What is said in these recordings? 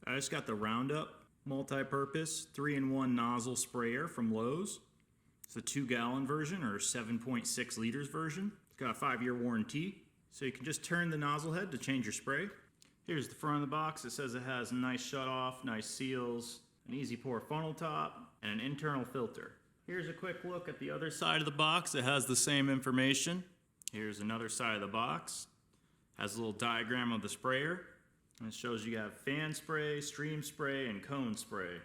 I just got the Roundup Multi-Purpose 3-in-1 Nozzle Sprayer from Lowe's. It's a 2-gallon version or 7.6 liters version. It's got a 5-year warranty. So you can just turn the nozzle head to change your spray. Here's the front of the box. It says it has a nice shut-off, nice seals, an easy pour funnel top, and an internal filter. Here's a quick look at the other side of the box. It has the same information. Here's another side of the box. Has a little diagram of the sprayer. And it shows you have fan spray, stream spray, and cone spray.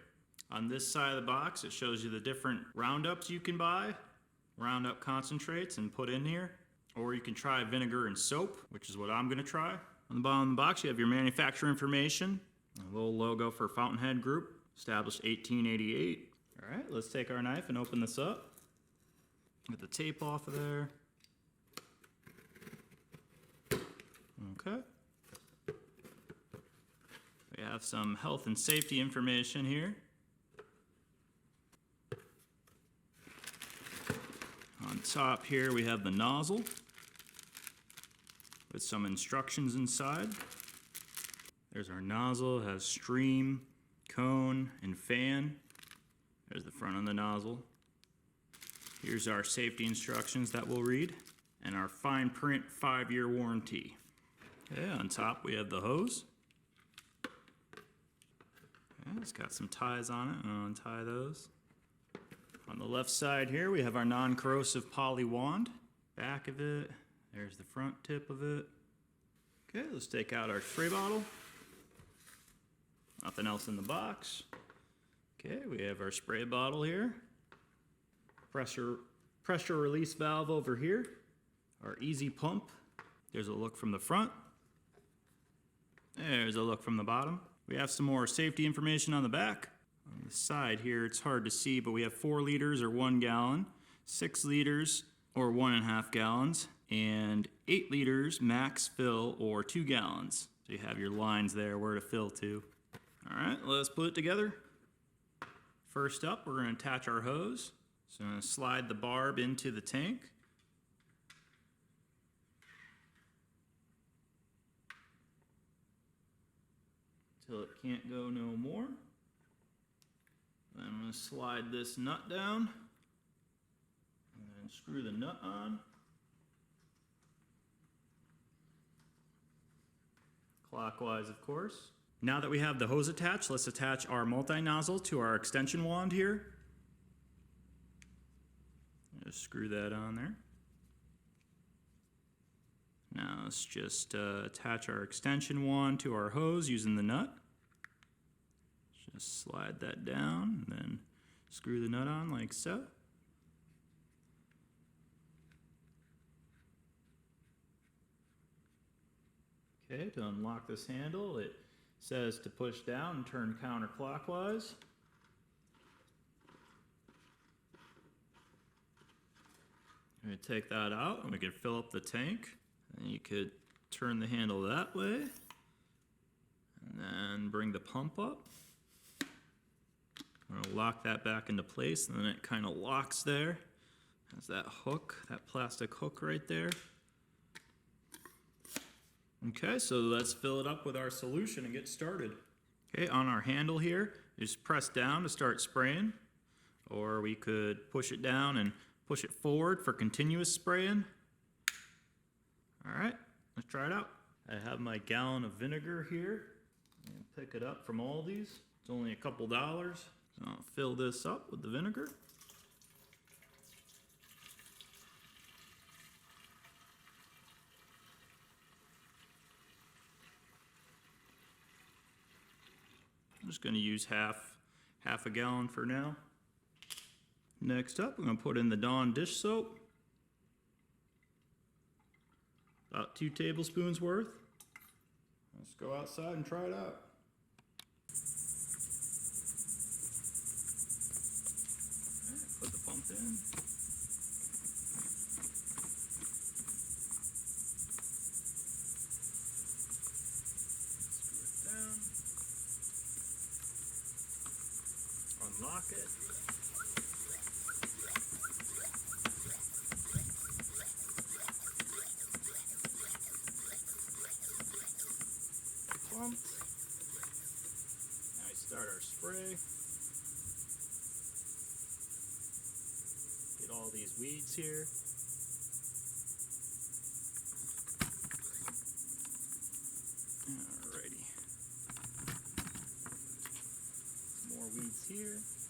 On this side of the box, it shows you the different Roundups you can buy, Roundup concentrates, and put in here. Or you can try vinegar and soap, which is what I'm going to try. On the bottom of the box, you have your manufacturer information, a little logo for Fountainhead Group, established 1888. All right, let's take our knife and open this up. Get the tape off of there. Okay. We have some health and safety information here. On top here we have the nozzle with some instructions inside. There's our nozzle, it has stream, cone, and fan. There's the front of the nozzle. Here's our safety instructions that we'll read, and our fine print 5-year warranty. Okay, on top we have the hose. Okay, it's got some ties on it, and I'll untie those. On the left side here we have our non-corrosive poly wand. Back of it, there's the front tip of it. Okay, let's take out our spray bottle. Nothing else in the box. Okay, we have our spray bottle here. Pressure release valve over here. Our easy pump. There's a look from the front. There's a look from the bottom. We have some more safety information on the back. On the side here, it's hard to see, but we have 4 liters or 1 gallon, 6 liters or 1.5 gallons, and 8 liters max fill or 2 gallons. So you have your lines there where to fill to. All right, let's put it together. First up, we're going to attach our hose. So I'm going to slide the barb into the tank. Until it can't go no more. Then I'm going to slide this nut down. And then screw the nut on. Clockwise, of course. Now that we have the hose attached, let's attach our multi-nozzle to our extension wand here. Just screw that on there. Now let's just attach our extension wand to our hose using the nut. Just slide that down and then screw the nut on like so. Okay, to unlock this handle, it says to push down and turn counterclockwise. I'm going to take that out and we can fill up the tank. And you could turn the handle that way and then bring the pump up. I'm going to lock that back into place, and then it kind of locks there. There's that hook, that plastic hook right there. Okay, so let's fill it up with our solution and get started. Okay, on our handle here, just press down to start spraying, or we could push it down and push it forward for continuous spraying. All right, let's try it out. I have my gallon of vinegar here. And pick it up from Aldi's. It's only a couple dollars. So I'll fill this up with the vinegar. I'm just going to use half a gallon for now. Next up, I'm going to put in the Dawn dish soap. About 2 tablespoons worth. Let's go outside and try it out. Put the pump in. Screw it down. Unlock it. Pump. our spray. Get all these weeds here. Alrighty. More weeds here.